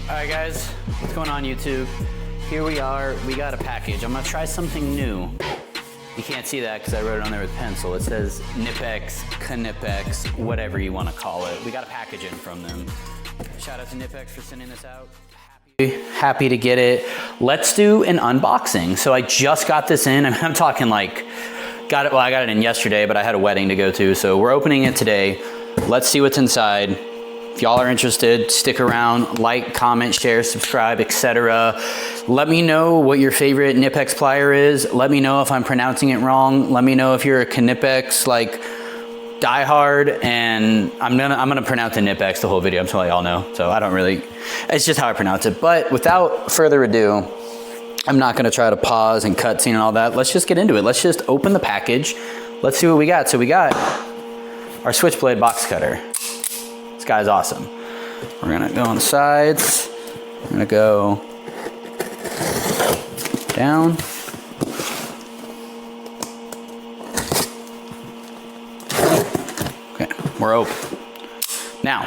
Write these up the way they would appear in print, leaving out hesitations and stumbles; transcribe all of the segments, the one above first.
Alright guys, what's going on YouTube? Here we are, we got a package. I'm gonna try something new. You can't see that because I wrote it on there with pencil. It says Knipex, Knipex, whatever you want to call it. We got a package in from them. Shout out to Knipex for sending this out. Happy to get it. Let's do an unboxing. So I just got this in. I'm talking like, I got it in yesterday, but I had a wedding to go to. So we're opening it today. Let's see what's inside. If y'all are interested, stick around, like, comment, share, subscribe, etc. Let me know what your favorite Knipex plier is. Let me know if I'm pronouncing it wrong. Let me know if you're a Knipex like diehard, and I'm gonna pronounce the Knipex the whole video. I'm telling y'all know. So I don't really, it's just how I pronounce it. But without further ado, I'm not gonna try to pause and cutscene and all that. Let's just get into it. Let's just open the package. Let's see what we got. So we got our switchblade box cutter. This guy's awesome. We're gonna go on the sides. We're gonna go down. Okay, we're open. Now,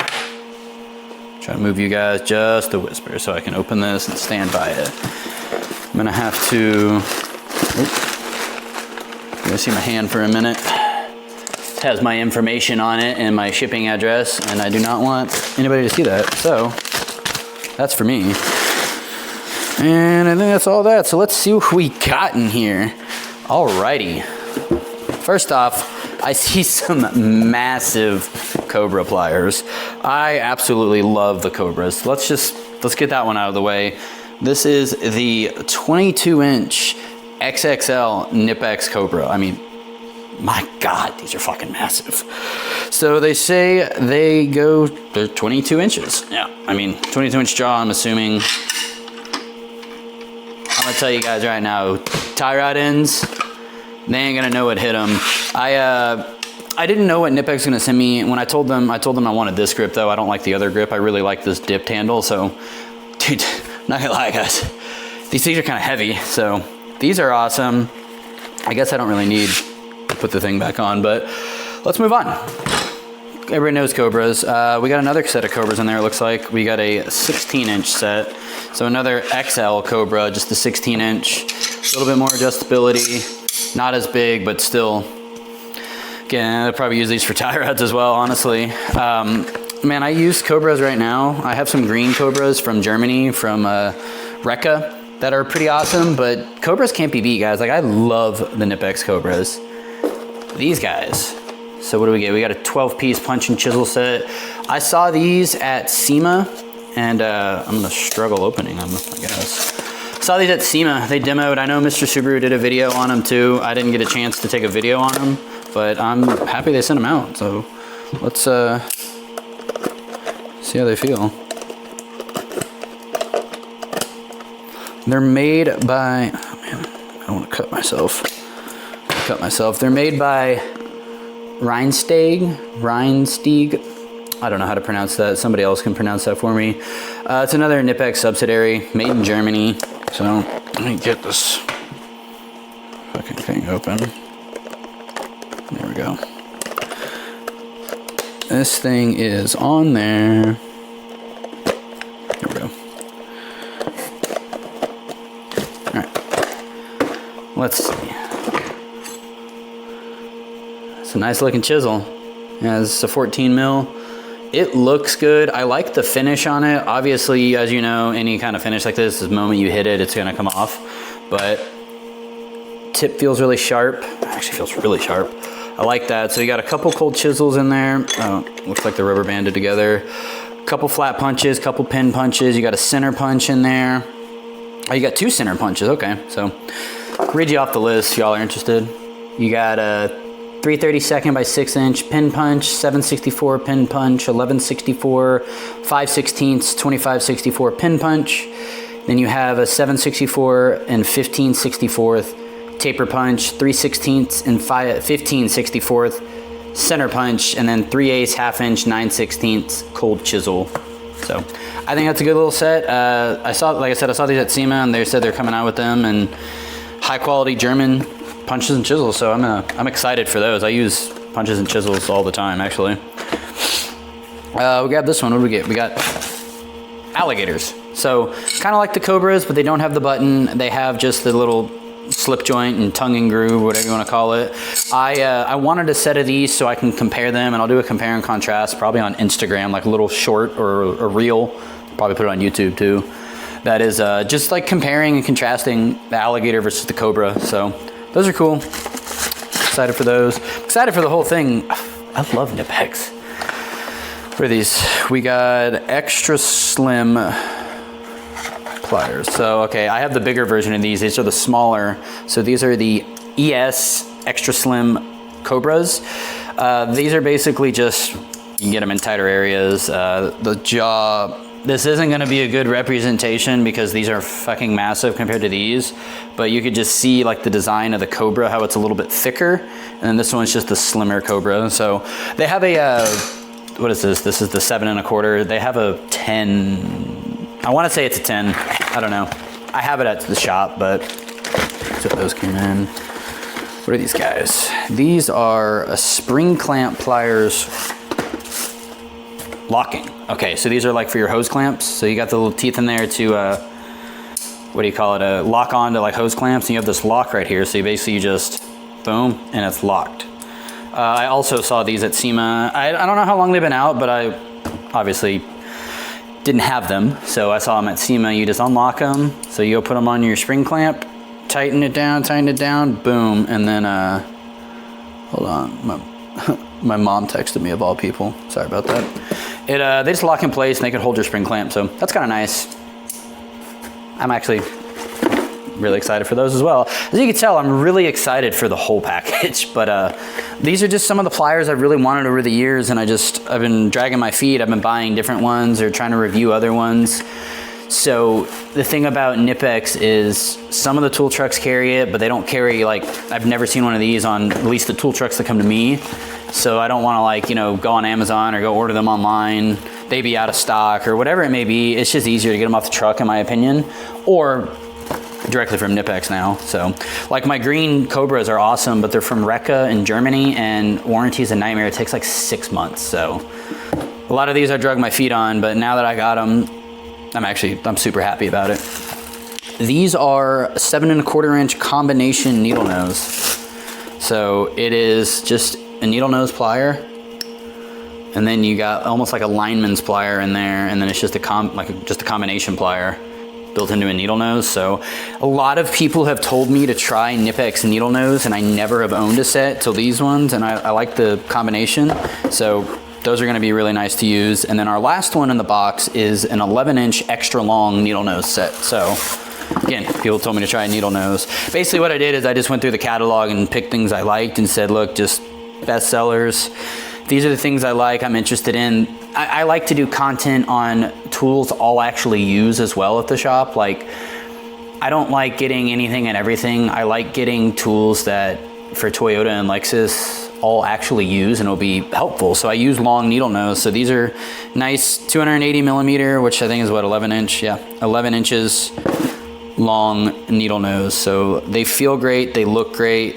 try to move you guys just a whisper so I can open this and stand by it. I'm gonna have to, you're gonna see my hand for a minute. It has my information on it and my shipping address, and I do not want anybody to see that. So that's for me. And I think that's all that. So let's see what we got in here. Alrighty. First off, I see some massive Cobra pliers. I absolutely love the Cobras. Let's get that one out of the way. This is the 22-inch XXL Knipex Cobra. I mean, my God, these are fucking massive. So they say they're 22 inches. Yeah, I mean, 22-inch jaw, I'm assuming. I'm gonna tell you guys right now, tie rod ends, they ain't gonna know what hit them. I didn't know what Knipex was gonna send me. When I told them I wanted this grip though. I don't like the other grip. I really like this dipped handle. So, dude, not gonna lie guys, these things are kind of heavy. So these are awesome. I guess I don't really need put the thing back on, but let's move on. Everybody knows Cobras. We got another set of Cobras in there, it looks like. We got a 16-inch set. So another XL Cobra, just a 16-inch. A little bit more adjustability. Not as big, but still. Again, I'll probably use these for tie rods as well, honestly. Man, I use Cobras right now. I have some green Cobras from Germany, from Rekka, that are pretty awesome, but Cobras can't be beat, guys. Like, I love the Knipex Cobras. These guys. So what do we get? We got a 12-piece punch and chisel set. I saw these at SEMA, and I'm gonna struggle opening them, I guess. Saw these at SEMA. They demoed. I know Mr. Subaru did a video on them too. I didn't get a chance to take a video on them, but I'm happy they sent them out. So let's see how they feel. They're made by, oh man, I don't want to cut myself. They're made by Reinsteg. I don't know how to pronounce that. Somebody else can pronounce that for me. It's another Knipex subsidiary, made in Germany. So let me get this fucking thing open. There we go. This thing is on there. There we go. All right. Let's see. It's a nice looking chisel. Yeah, this is a 14 mil. It looks good. I like the finish on it. Obviously, as you know, any kind of finish like this, the moment you hit it, it's gonna come off. But tip feels really sharp. Actually feels really sharp. I like that. So you got a couple cold chisels in there. Looks like they're rubber banded together. A couple flat punches, couple pin punches. You got a center punch in there. Oh, you got two center punches. Okay, so read you off the list if y'all are interested. You got a 3/32 by 6-inch pin punch, 7/64 pin punch, 11/64, 5/16, 25/64 pin punch. Then you have a 7/64 and 15/64 taper punch, 3/16 and 15/64 center punch, and then 3/8 1/2 inch 9/16 cold chisel. So I think that's a good little set. Like I said, I saw these at SEMA, and they said they're coming out with them, and high quality German punches and chisels. So I'm excited for those. I use punches and chisels all the time, actually. We got this one. What do we get? We got Alligators. So kind of like the Cobras, but they don't have the button. They have just the little slip joint and tongue and groove, whatever you want to call it. I wanted a set of these so I can compare them, and I'll do a compare and contrast probably on Instagram, like a little short or a reel. Probably put it on YouTube too. That is just like comparing and contrasting the Alligator versus the Cobra. So those are cool. Excited for those. Excited for the whole thing. I love Knipex. What are these? We got extra slim pliers. So, okay, I have the bigger version of these. These are the smaller. So these are the ES extra slim Cobras. These are basically just, you can get them in tighter areas. The jaw, this isn't gonna be a good representation because these are fucking massive compared to these, but you could just see like the design of the Cobra, how it's a little bit thicker. And then this one's just the slimmer Cobra. So they have a, what is this? This is the 7 1/4. They have a 10, I wanna say it's a 10. I don't know. I have it at the shop, but so those came in. What are these guys? These are a spring clamp pliers locking. Okay, so these are like for your hose clamps. So you got the little teeth in there to, what do you call it? Lock on to like hose clamps, and you have this lock right here. So you basically just, boom, and it's locked. I also saw these at SEMA. I don't know how long they've been out, but I obviously didn't have them. So I saw them at SEMA. You just unlock them. So you go put them on your spring clamp, tighten it down, boom. And then, hold on, my mom texted me of all people. Sorry about that. They just lock in place and they can hold your spring clamp. So that's kind of nice. I'm actually really excited for those as well. As you can tell, I'm really excited for the whole package, but these are just some of the pliers I've really wanted over the years, and I've been dragging my feet. I've been buying different ones or trying to review other ones. So the thing about Knipex is some of the tool trucks carry it, but they don't carry, like, I've never seen one of these on at least the tool trucks that come to me. So I don't want to, like, you know, go on Amazon or go order them online. They be out of stock or whatever it may be. It's just easier to get them off the truck, in my opinion, or directly from Knipex now. So like my green Cobras are awesome, but they're from Recca in Germany, and warranty is a nightmare. It takes like 6 months. So a lot of these I drug my feet on, but now that I got them, I'm super happy about it. These are 7 1/4" combination needle nose. So it is just a needle nose plier, and then you got almost like a lineman's plier in there, and then it's just a combination plier built into a needle nose. So a lot of people have told me to try Knipex needle nose, and I never have owned a set till these ones, and I like the combination. So those are going to be really nice to use. And then our last one in the box is an 11-inch extra long needle nose set. So again, people told me to try a needle nose. Basically what I did is I just went through the catalog and picked things I liked and said, look, just best sellers. These are the things I like, I'm interested in. I like to do content on tools I'll actually use as well at the shop. Like, I don't like getting anything and everything. I like getting tools that for Toyota and Lexus I'll actually use and will be helpful. So I use long needle nose. So these are nice 280 millimeter, which I think is what, 11 inch? Yeah, 11 inches long needle nose. So they feel great, they look great,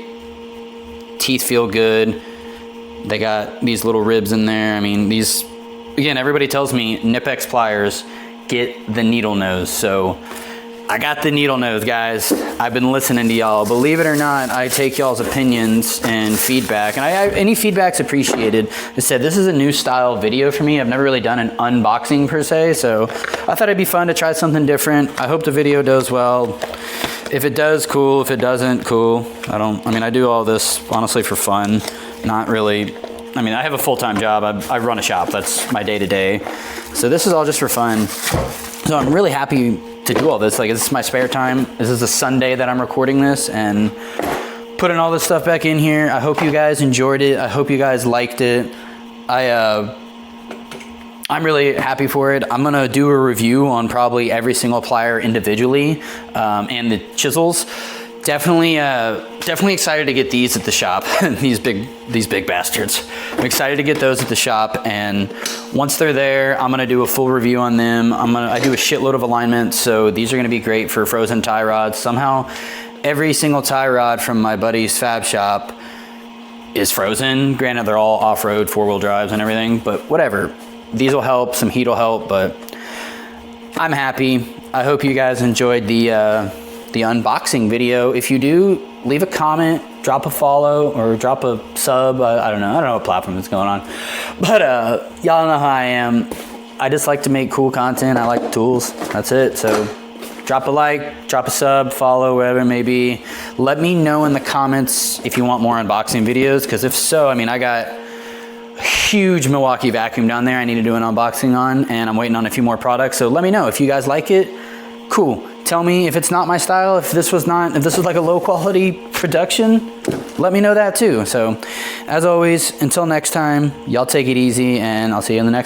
teeth feel good. They got these little ribs in there. I mean, these, again, everybody tells me Knipex pliers, get the needle nose. So I got the needle nose, guys. I've been listening to y'all. Believe it or not, I take y'all's opinions and feedback, and any feedback's appreciated. I said, this is a new style video for me. I've never really done an unboxing per se, so I thought it'd be fun to try something different. I hope the video does well. If it does, cool. If it doesn't, cool. I do all this honestly for fun. Not really, I have a full-time job. I run a shop. That's my day-to-day. So this is all just for fun. So I'm really happy to do all this. Like, this is my spare time. This is a Sunday that I'm recording this and putting all this stuff back in here. I hope you guys enjoyed it. I hope you guys liked it. I'm really happy for it. I'm gonna do a review on probably every single plier individually, and the chisels. Definitely excited to get these at the shop. these big bastards. I'm excited to get those at the shop, and once they're there, I'm gonna do a full review on them. I do a shitload of alignments, so these are gonna be great for frozen tie rods. Somehow, every single tie rod from my buddy's fab shop is frozen. Granted, they're all off-road, 4-wheel drives and everything, but whatever. These will help, some heat will help, but I'm happy. I hope you guys enjoyed the unboxing video. If you do, leave a comment, drop a follow, or drop a sub. I don't know what platform it's going on. But y'all know how I am. I just like to make cool content. I like tools. That's it. So drop a like, drop a sub, follow, whatever it may be. Let me know in the comments if you want more unboxing videos, because if so, I mean, I got a huge Milwaukee vacuum down there I need to do an unboxing on, and I'm waiting on a few more products. So let me know if you guys like it. Cool. Tell me if it's not my style, if this was like a low quality production, let me know that too. So as always, until next time, y'all take it easy, and I'll see you in the next one.